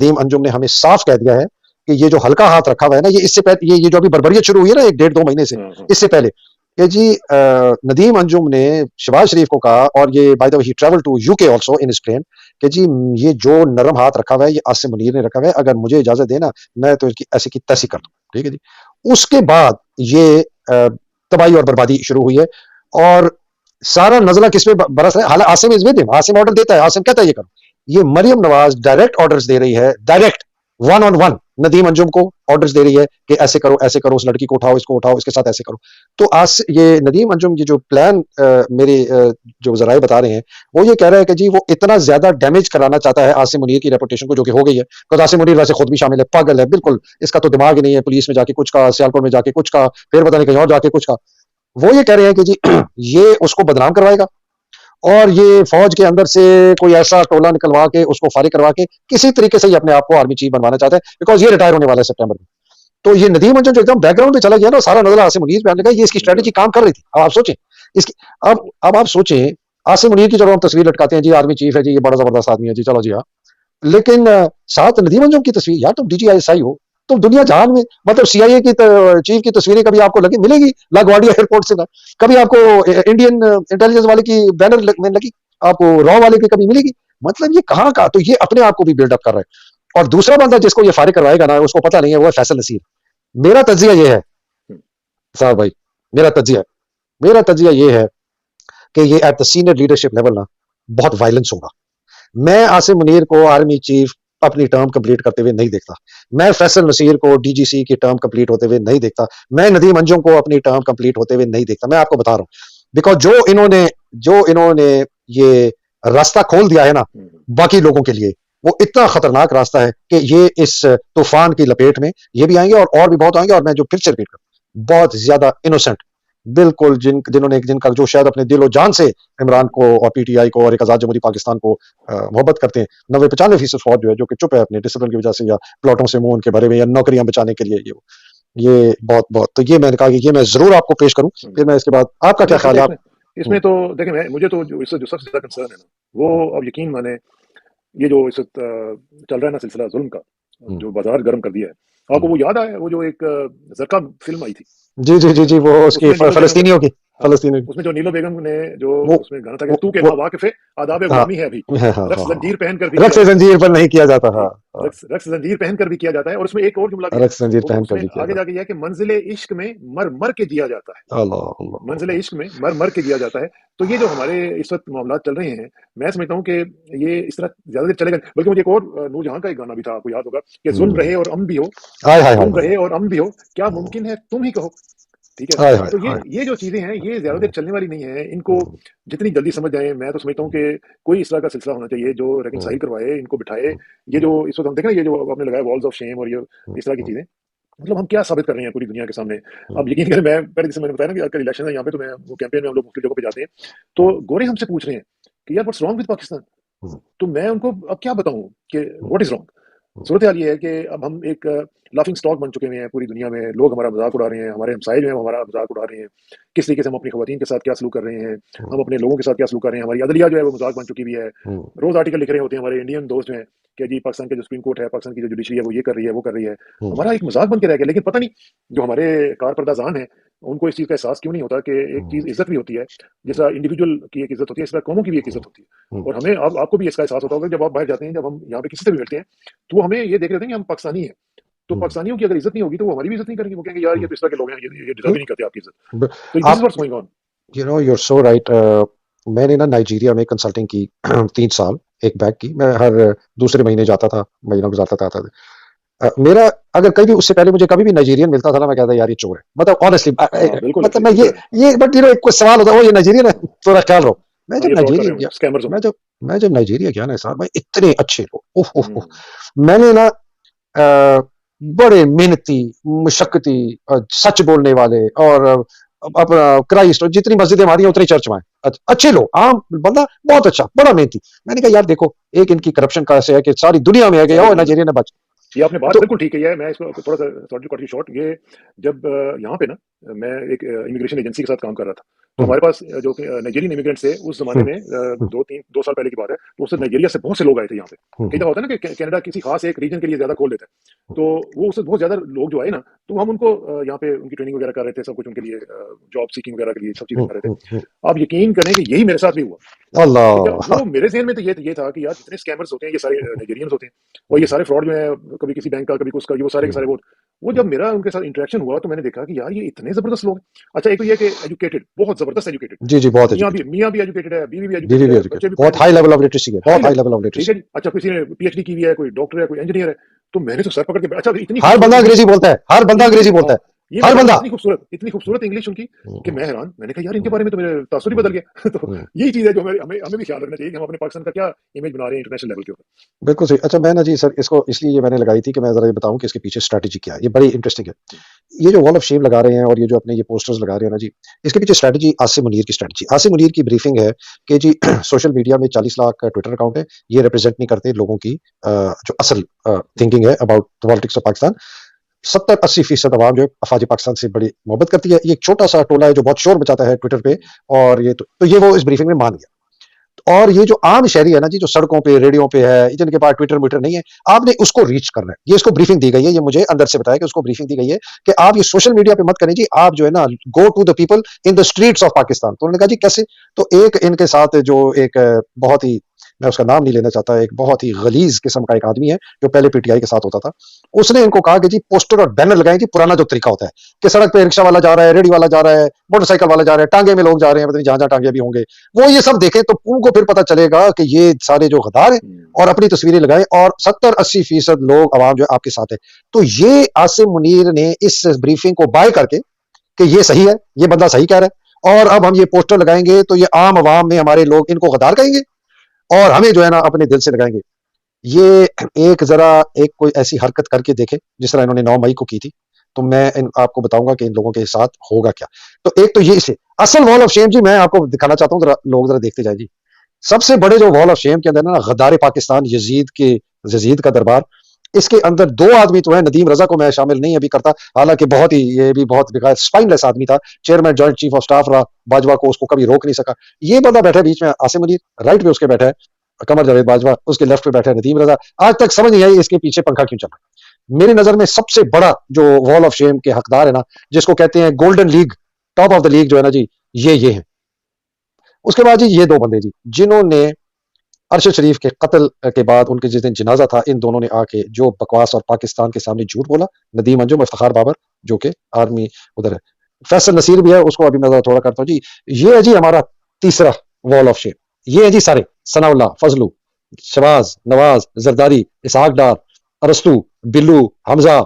नदीम अंजुम ने हमें साफ कह दिया है कि ये जो हल्का हाथ रखा हुआ है ना, ये इससे पहले ये जो अभी बर्बरियत शुरू हुई है ना 1 डेढ़ 2 महीने से, इससे पहले कि जी नदीम अंजुम ने शहबाज शरीफ को कहा, और ये by the way he travel to UK also in his plane, कि जी ये जो नरम हाथ रखा हुआ है ये आसिम मुनीर ने रखा हुआ है, अगर मुझे इजाजत देना मैं तो इसकी ऐसी की तैसी कर दूं, ठीक है जी। उसके बाद ये तबाही और बर्बादी शुरू हुई है, और सारा नजला किस पे बरस रहा है। हालांकि Asim is with him, Asim order देता है, आसिम कहता है ये करो। ये मरियम नवाज डायरेक्ट ऑर्डर्स दे रही है, डायरेक्ट 1 on 1 नदीम अंजुम को ऑर्डर्स दे रही है कि ऐसे करो, उस लड़की को उठाओ, इसके साथ ऐसे करो। तो आज ये नदीम अंजुम ये जो प्लान मेरे जो जराए बता रहे हैं, वो ये कह रहा है कि जी वो इतना ज्यादा डैमेज कराना चाहता है आसिम मुनीर की रेपुटेशन को, जो कि हो गई है, बिकॉज आसिम मुनीर वैसे खुद भी शामिल है, पागल है बिल्कुल, इसका तो दिमाग ही नहीं है, पुलिस में जाके कुछ का, सियालकोट में जाके कुछ का, फिर पता नहीं कहीं और जाके कुछ का। वो ये कह रहे हैं कि जी ये उसको बदनाम करवाएगा, और ये फौज के अंदर से कोई ऐसा टोला निकलवा के उसको फारिग करवा के किसी तरीके से ही अपने आप को आर्मी चीफ बनवाना चाहता है, बिकॉज ये रिटायर होने वाला है सितंबर में। तो ये नदीम अंजुम जो एकदम बैकग्राउंड में चला गया ना, सारा नजर आसिम मुनीर पे आने लगा, ये इसकी स्ट्रेटेजी काम कर रही थी। अब आप सोचें इसकी, अब आप सोचें आसिम मुनीर की जब हम तस्वीर लटकाते हैं, जी आर्मी चीफ है जी, ये बड़ा जबरदस्त आदमी है जी, चलो जी हाँ, लेकिन साथ नदीम अंजुम की तस्वीर, यार तुम DGISI हो, तो दुनिया जहान में मतलब CIA की चीफ की तस्वीरें कभी आपको लगी मिलेगी लागवाड़िया एयरपोर्ट से ना, कभी आपको इंडियन इंटेलिजेंस वाले की बैनर में लगी, आपको रॉ वाले की कभी मिलेगी? मतलब ये कहाँ का, तो ये अपने आप को भी बिल्डअप कर रहा है। और दूसरा बंदा जिसको ये फारिग करवाएगा ना, उसको पता नहीं है, वो है फैसल नसीर। मेरा तज्जिया ये है साहब भाई, मेरा तज्जिया ये है कि ये at the senior leadership level ना बहुत वायलेंस होगा। मैं आसिम मुनीर को आर्मी चीफ अपनी टर्म कंप्लीट करते हुए नहीं देखता, मैं फैसल नसीर को DGC की टर्म कंप्लीट होते हुए नहीं देखता, मैं नदीम अंजुम को अपनी टर्म कंप्लीट होते हुए नहीं देखता। मैं आपको बता रहा हूं, बिकॉज जो इन्होंने ये रास्ता खोल दिया है ना बाकी लोगों के लिए, वो इतना खतरनाक रास्ता है कि ये इस तूफान की लपेट में ये भी आएंगे, और भी बहुत आएंगे। और मैं जो फिर से रिपीट करूं, बहुत ज्यादा इनोसेंट, बिल्कुल जिनका जो शायद अपने दिलो जान से इमरान को और PTI को और एक आजाद जमहूरी पाकिस्तान को मोहब्बत करते हैं, 90-95% फौज जो है, जो कि चुप है अपने डिसिप्लिन की वजह से, या प्लॉटों से मुंह उनके भरे हुए, या नौकरियां बचाने के लिए, ये बहुत तो ये मैंने कहा कि ये मैं जरूर आपको पेश करूं, फिर मैं इसके बाद आपका क्या ख्याल है? आप इसमें तो देखें, मुझे तो इससे जो सबसे ज्यादा कंसर्न है ना, वो अब यकीन माने ये जो इस वक्त चल रहा है ना सिलसिला जुल्म का, जो बाजार गर्म कर दिया है। आपको वो याद आया, वो जो एक जरका फिल्म आई थी? जी, वो उसकी फलस्तीनियों की, उसमें जो नीलो बेगम ने जो उसमें गाना था कि तू के माँ वाकिफ आदाब गुलामी है, अभी रक्स जंजीर पहनकर भी, रक्स जंजीर पर नहीं किया जाता, रक्स जंजीर पहनकर भी किया जाता है। और उसमें एक और जुमला रक्स जंजीर पहनकर भी किया आगे जाके यह कि मंजिले इश्क में मर मर के जिया जाता है, मंजिले इश्क में मर मर के जिया जाता है। तो ये जो हमारे इस वक्त मामला चल रहे हैं, मैं समझता हूँ कि ये इस तरह ज्यादा देर चलेगा। बल्कि मुझे एक और नूरजहां का एक गाना भी था, आपको याद होगा कि जुल्म रहे और अम भी हो, जुल्म रहे और अम भी हो, क्या मुमकिन है तुम ही कहो। ठीक है, तो ये जो चीजें हैं, ये ज्यादा देर चलने वाली नहीं है। इनको जितनी जल्दी समझ जाए, मैं तो समझता हूँ कि कोई इस तरह का सिलसिला होना चाहिए जो रेकनसाइल करवाए, इनको बिठाए। ये जो इस वक्त हम देख रहे हैं, ये जो आपने लगाया वॉल्स ऑफ शेम और ये इस तरह की चीजें, मतलब हम क्या साबित कर रहे हैं पूरी दुनिया के सामने। अब यकीन करें, मैं पहले जैसे मैंने बताया ना कि आजकल इलेक्शन है यहाँ पे, तो मैं वो कैंपेन में हम लोग मुख्तलिफ जगहों पे जाते हैं, तो गोरे हमसे पूछ रहे हैं कि यार व्हाट्स रॉन्ग विद पाकिस्तान। तो मैं उनको अब क्या बताऊं कि व्हाट इज रॉन्ग। सूरत हाल ये है कि अब हम एक लाफिंग स्टॉक बन चुके हुए हैं पूरी दुनिया में। लोग हमारा मजाक उड़ा रहे हैं, हमारे हमसाए जो है हमारा मजाक उड़ा रहे हैं, किस तरीके से हम अपनी खवातीन के साथ क्या सलूक कर रहे हैं, हम अपने लोगों के साथ क्या सलूक कर रहे हैं। हमारी अदलिया जो है वो मजाक बन चुकी हुई है। रोज आर्टिकल लिख रहे होते हैं हमारे इंडियन दोस्त हैं कि जी पाकिस्तान के जो सुप्रीम कोर्ट है, पाकिस्तान की जो जुडिशरी है, वो ये कर रही है, वो कर रही है। हमारा एक मजाक बन के रह गया। लेकिन पता नहीं जो हमारे कारपर्दाजान है, उनको इस चीज का एहसास क्यों नहीं होता कि एक चीज इज्जत भी होती है, जिस तरह इंडिविजुअल की एक इज्जत होती है, इस तरह कौमों की भी एक इज्जत होती है। और हमें आपको भी इसका एहसास होता होगा, जब आप बाहर जाते हैं, जब हम यहाँ पे किसी से भी मिलते हैं, तो हमें ये देख रहे हैं कि हम पाकिस्तानी हैं। तो पाकिस्तानियों की अगर इज्जत नहीं होगी तो वो हमारी भी इज्जत नहीं करेंगे। वो कहेंगे यार ये तो इस तरह के लोग हैं, ये डिजर्व ही नहीं करते आपकी इज्जत। तो this is what's going on. You know you are so right. मैंने ना नाइजीरिया में कंसल्टिंग की 3 साल, एक बैग की। मैं हर दूसरे महीने जाता था, महीना गुजारता था, आता था। मेरा अगर कभी उससे पहले मुझे कभी भी नाइजीरियन मिलता था ना, मैं कहता यार ये चोर है, मतलब ऑनेस्टली, मतलब मैं ये बट यू नो एक सवाल होता है, वो ये नाइजीरियन है, थोड़ा ख्याल रहो। मैं जब नाइजीरिया गया ना साहब, भाई इतने अच्छे लोग, मैंने ना बड़े मेहनती, मुशक्कती, सच बोलने वाले, और अपना क्राइस्ट, जितनी मस्जिदें हमारी हैं उतनी चर्च में अच्छे लोग, आम बंदा बहुत अच्छा, बड़ा मेहनती। मैंने कहा यार देखो, एक इनकी करप्शन का ऐसे है कि सारी दुनिया में है गया, नाइजीरिया ने बच। ये आपने बात बिल्कुल ठीक है। मैं इसको थोड़ा सा शॉर्ट, ये जब यहाँ पे ना मैं एक इमिग्रेशन एजेंसी के साथ काम कर रहा था, تو हमारे पास जो नाइजीरियन इमिग्रेंट्स थे उस जमाने में 2 साल पहले की बात है, तो उससे नाइजीरिया से बहुत से लोग आए थे यहाँ पे। कई दफा होता है ना कि कनाडा किसी खास एक रीजन के लिए ज्यादा खोल देता है, तो वो उससे बहुत ज्यादा लोग जो आए ना, तो हम उनको यहाँ पे उनकी ट्रेनिंग वगैरह कर रहे थे, सब कुछ उनके लिए जॉब सीकिंग वगैरह के लिए सब चीजें कर रहे थे। आप यकीन करें कि यही मेरे साथ भी हुआ। तो अल्लाह। वो मेरे ज़हन में तो ये था कि यार जितने स्कैमर्स होते हैं ये सारे नाइजीरियंस होते हैं, और ये सारे फ्रॉड जो है कभी किसी बैंक का कभी कुछ का, ये वो सारे के सारे वो जब मेरा उनके साथ इंटरेक्शन हुआ तो मैंने देखा कि यार ये इतने जबरदस्त लोग हैं। अच्छा, एक तो ये कि एजुकेटेड, बहुत जबरदस्त एजुकेटेड, जी जी, बहुत मियाँ भी एजुकेटेड है, बीवी भी बीवी एजुकेटेड भी है, एजुकेटेड, बच्चे भी बहुत पढ़े हाई लिखे हैं, लेवल ऑफ लिटरेसी है, बहुत हाई लेवल ऑफ ठीक लिटरेसी। है जी। अच्छा, किसी ने पीएचडी की हुई है, कोई डॉक्टर है, कोई इंजीनियर है, तो मैंने तो सर पकड़ के, अच्छा इतनी हर बंदा खूबसूरत अंग्रेजी बोलता है, हर बंदा अंग्रेजी बोलता है, ये मैं हर बता रहा बंदा। हूँ, इतनी खूबसूरत इंग्लिश उनकी कि मैं हैरान। मैंने कहा यार इनके बारे में तो मेरे तासुर ही बदल गया। तो यही चीज है जो हमें हमें भी ख्याल रखना चाहिए कि हम अपने पाकिस्तान का क्या इमेज बना रहे हैं इंटरनेशनल लेवल के ऊपर। बिल्कुल सही। अच्छा, मैं ना जी सर इसको इसलिए ये मैंने लगाई थी कि मैं जरा ये बताऊं कि इसके पीछे स्ट्रैटेजी क्या है। ये बड़ी इंटरेस्टिंग है। ये जो वॉल ऑफ शेम लगा रहे हैं और ये जो अपने ये पोस्टर्स लगा रहे हैं ना जी, इसके पीछे स्ट्रैटेजी आसिम मुनीर की स्ट्रैटेजी। आसिम मुनीर की ब्रीफिंग है कि जी सोशल मीडिया में 40 लाख ट्विटर अकाउंट है, ये रिप्रेजेंट नहीं करते लोगों की जो असल थिंकिंग है about the politics of Pakistan. 70-80% अवाम जो है अफवाज पाकिस्तान से बड़ी मोहब्बत करती है। ये एक छोटा सा टोला है जो बहुत शोर मचाता है ट्विटर पे, और ये तो ये वो इस ब्रीफिंग में मान गया। और ये जो आम शहरी है ना जी, जो सड़कों पे रेडियो पे है, जिनके पास ट्विटर मीटर नहीं है, आपने उसको रीच करना है। ये इसको ब्रीफिंग दी गई है, ये मुझे अंदर से बताया कि उसको ब्रीफिंग दी गई है कि आप ये सोशल मीडिया पे मत करें जी, आप जो है ना go to the people in the streets of Pakistan. तो उन्होंने कहा जी कैसे? तो एक इनके साथ जो एक बहुत ही, मैं उसका नाम नहीं लेना चाहता, एक बहुत ही गलीज किस्म का एक आदमी है जो पहले पीटीआई के साथ होता था, उसने इनको कहा कि जी पोस्टर और बैनर लगाएं जी, पुराना जो तरीका होता है कि सड़क पे रिक्शा वाला जा रहा है, रेडी वाला जा रहा है, मोटरसाइकिल वाला जा रहा है, टांगे में लोग जा रहे हैं, पता नहीं जहां जहां टांगे भी होंगे, वो ये सब देखें तो उनको फिर पता चलेगा कि ये सारे जो गद्दार हैं, और अपनी तस्वीरें लगाएं, और 70-80% लोग आवाम जो है आपके साथ है। तो ये आसिम मुनीर ने इस ब्रीफिंग को बाय करके कि ये सही है, ये बंदा सही कह रहा है, और अब हम ये पोस्टर लगाएंगे तो ये आम आवाम में हमारे लोग इनको गद्दार कहेंगे और हमें जो है ना अपने दिल से लगाएंगे। ये एक जरा एक कोई ऐसी हरकत करके देखे जिस तरह इन्होंने 9 मई को की थी, तो मैं आपको बताऊंगा कि इन लोगों के साथ होगा क्या। तो एक तो ये इसे असल वॉल ऑफ शेम जी मैं आपको दिखाना चाहता हूँ, लोग जरा देखते जाए जी। सबसे बड़े जो वॉल ऑफ शेम के अंदर ना गद्दार पाकिस्तान यजीद का दरबार, इसके अंदर 2 आदमी तो है। नदीम रजा को मैं शामिल नहीं अभी करता, हालांकि बहुत ही ये भी बहुत स्पाइनलेस आदमी था, chairman joint chief of staff रहा, बाजवा को उसको कभी रोक नहीं सका। ये बंदा बैठा है बीच में आसिम मुनीर, राइट पे उसके बैठा है कमर जावेद बाजवा, उसके लेफ्ट पे बैठा है नदीम रजा। आज तक समझ नहीं आई इसके पीछे पंखा क्यों चल रहा है। मेरी नजर में सबसे बड़ा जो वॉल ऑफ शेम के हकदार है ना, जिसको कहते हैं golden league, top of the league जो है ना जी, ये है। उसके बाद जी ये 2 बंदे जी जिन्होंने अरशद शरीफ के कत्ल के बाद उनके जिस दिन जनाजा था, इन दोनों ने आके जो बकवास और पाकिस्तान के सामने झूठ बोला। नदीम अंजुम, इफ्तिखार बाबर जो कि आर्मी उधर है, फैसल नसीर भी है, उसको अभी मैं थोड़ा करता हूँ जी। ये है जी हमारा तीसरा वॉल ऑफ शेम। ये है जी सारे सनाउल्लाह, फजलू, शबाज, नवाज, जरदारी, इसहाक डार, अरस्तु, बिल्लू, हमजा,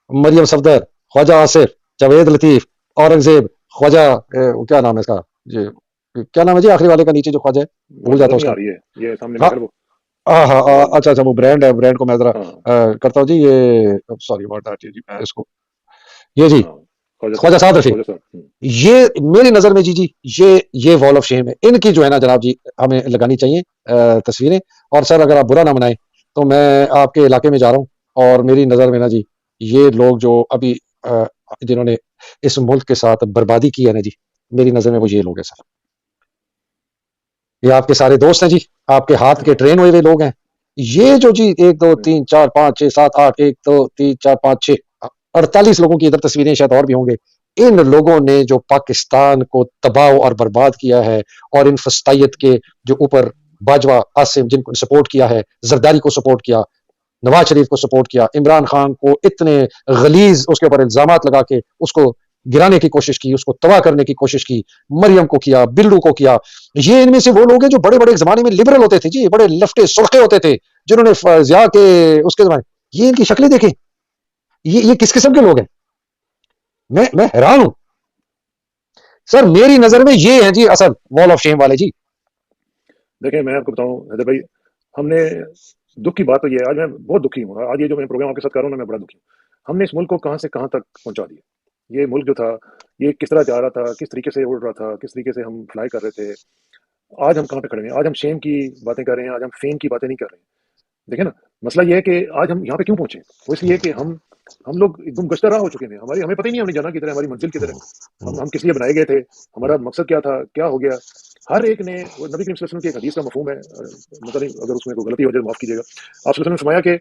मरियम सफदर, ख्वाजा आसिफ, जावेद लतीफ, औरंगजेब, ख्वाजा क्या नाम है इसका जी, क्या नाम है जी आखिरी वाले का नीचे जो ख्वाजा है, भूल जाता हूँ उसका। ये सामने हाँ वो हाँ, अच्छा अच्छा, वो ब्रांड है, ब्रांड को मैं जरा हाँ करता हूँ जी। ये सॉरी अबाउट दैट जी, मैं इसको ये जी ख्वाजा ख्वाजा साद रफी। साहब, ये मेरी नजर में जी जी ये वॉल ऑफ शेम है। इनकी जो है ना जनाब जी हमें लगानी चाहिए तस्वीरें। और सर अगर आप बुरा ना मनाएं तो मैं आपके इलाके में जा रहा हूँ, और मेरी नजर में ना जी ये लोग जो अभी जिन्होंने इस मुल्क के साथ बर्बादी की है ना जी, मेरी नजर में वो ये लोग हैं सर। ये आपके सारे दोस्त हैं जी, आपके हाथ के ट्रेन हुए हुए लोग हैं। ये जो जी 1 2 3 4 5 6 7 8 1 2 3 4 5 6 48 लोगों की इधर तस्वीरें शायद और भी होंगे। इन लोगों ने जो पाकिस्तान को तबाह और बर्बाद किया है, और इन फस्तायत के जो ऊपर बाजवा, आसिम जिनको सपोर्ट किया है, जरदारी को सपोर्ट किया, नवाज शरीफ को सपोर्ट किया, इमरान खान को इतने गलीज उसके ऊपर इल्जामात लगा के उसको गिराने की कोशिश की, उसको तबाह करने की कोशिश की, मरियम को किया, बिल्लू को किया। ये इनमें से वो लोग हैं जो बड़े बड़े जमाने में लिबरल होते थे जी, बड़े लफ्टे सुर्खे होते थे, जिन्होंने जिया के उसके जमाने, ये इनकी शक्लें देखें, ये किस किस्म के लोग हैं। मैं हैरान हूं सर। मेरी नजर में ये है जी असल वॉल ऑफ शेम वाले जी। देखिए मैं आपको बताऊं हैदर भाई, हमने दुख की बात तो ये है, आज मैं बहुत दुखी हूँ। आज ये जो मैं प्रोग्राम आपके साथ कर रहा हूँ ना, मैं बड़ा दुखी हूँ। हमने इस मुल्क को कहाँ से कहाँ तक पहुंचा दिया। ये मुल्क जो था ये किस तरह जा रहा था, किस तरीके से उड़ रहा था, किस तरीके से हम फ्लाई कर रहे थे। आज हम कहाँ पे खड़े हैं? आज हम शेम की बातें कर रहे हैं, आज हम फेम की बातें नहीं कर रहे हैं। देखिए ना, मसला ये है कि आज हम यहाँ पे क्यों पहुंचे। वो इसलिए कि हम ہم لوگ گم گشتہ راہ ہو چکے ہیں، ہمیں پتہ ہی نہیں ہم نے جانا کدھر ہے، ہماری منزل کدھر ہے، ہم کس لیے بنائے گئے تھے، ہمارا مقصد کیا تھا، کیا ہو گیا. ہر ایک نے وہ نبی کریم صلی اللہ علیہ وسلم کی ایک حدیث کا مفہوم ہے، مثلا اگر اس میں کوئی غلطی ہو جائے معاف کیجیے گا. آپ صلی اللہ علیہ وسلم نے فرمایا کہ